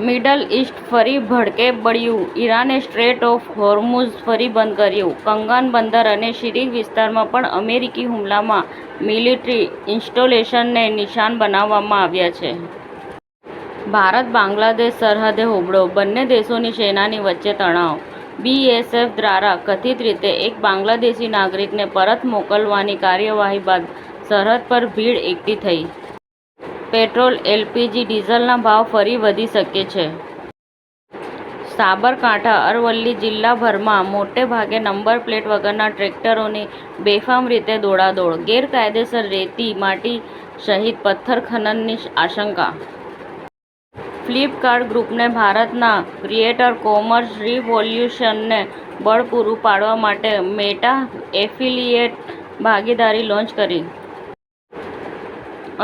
Middle East ફરી ભડકે બળ્યું, ઈરાને straight of હોર્મુઝ ફરી બંધ કર્યું. કંગન બંદર અને શિરીક વિસ્તારમાં પણ અમેરિકી હુમલામાં મિલિટરી ઇન્સ્ટોલેશનને નિશાન બનાવવામાં આવ્યા છે. ભારત બાંગ્લાદેશ સરહદે હોબળો, બંને દેશોની સેનાની વચ્ચે તણાવ. બીએસએફ દ્વારા કથિત રીતે એક બાંગ્લાદેશી નાગરિકને પરત મોકલવાની કાર્યવાહી બાદ સરહદ પર ભીડ એકઠી થઈ. પેટ્રોલ, એલપીજી, ડીઝલના ભાવ ફરી વધી શકે છે. સાબરકાંઠા, અરવલ્લી જિલ્લાભરમાં મોટે ભાગે નંબર પ્લેટ વગરના ટ્રેક્ટરોની બેફામ રીતે દોડાદોડ, ગેરકાયદેસર રેતી, માટી સહિત પથ્થર ખનનની આશંકા. ફ્લિપકાર્ટ ગ્રુપને ભારતના ક્રિએટર કોમર્સ રિવોલ્યુશનને બળ પૂરું પાડવા માટે મેટા એફિલિયેટ ભાગીદારી લોન્ચ કરી.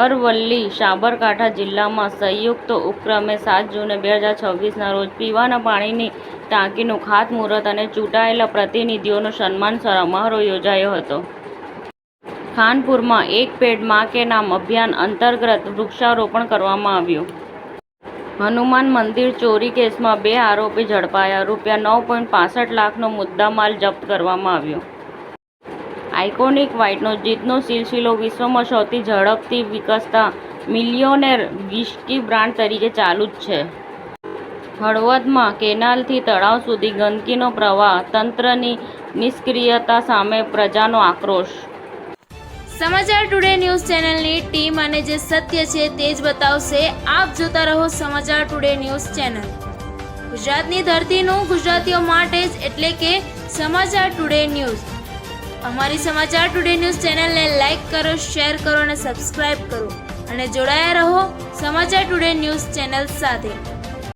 અરવલ્લી, સાબરકાંઠા જિલ્લામાં સંયુક્ત ઉપક્રમે 7 જૂન 2026ના રોજ પીવાના પાણીની ટાંકીનું ખાતમુહૂર્ત અને ચૂંટાયેલા પ્રતિનિધિઓનો સન્માન સમારોહ યોજાયો હતો. ખાનપુરમાં એક પેડ માં કે નામ અભિયાન અંતર્ગત વૃક્ષારોપણ કરવામાં આવ્યું. હનુમાન મંદિર ચોરી કેસમાં 2 આરોપી ઝડપાયા. ₹9.65 લાખનો મુદ્દામાલ જપ્ત કરવામાં આવ્યો. આઇકોનિક વ્હાઇટનો જીતનો સિલસિલો વિશ્વમાં સૌથી ઝડપથી વિકસતા મિલિયોનેર વ્હિસ્કી બ્રાન્ડ તરીકે ચાલુ જ છે. હળવદમાં કેનાલથી તળાવ સુધી ગંદકીનો પ્રવાહ, તંત્રની નિષ્ક્રિયતા સામે પ્રજાનો આક્રોશ. સમાચાર ટુડે ન્યૂઝ ચેનલની ટીમ અને જે સત્ય છે તે જ બતાવશે. આપ જોતા રહો સમાચાર ટુડે ન્યૂઝ ચેનલ. ગુજરાતની ધરતીનું ગુજરાતીઓ માટે જ, એટલે કે સમાચાર ટુડે ન્યૂઝ. અમારી સમાચાર ટુડે ન્યૂઝ ચેનલને લાઇક કરો, શેર કરો અને સબસ્ક્રાઇબ કરો અને જોડાયા રહો સમાચાર ટુડે ન્યૂઝ ચેનલ સાથે.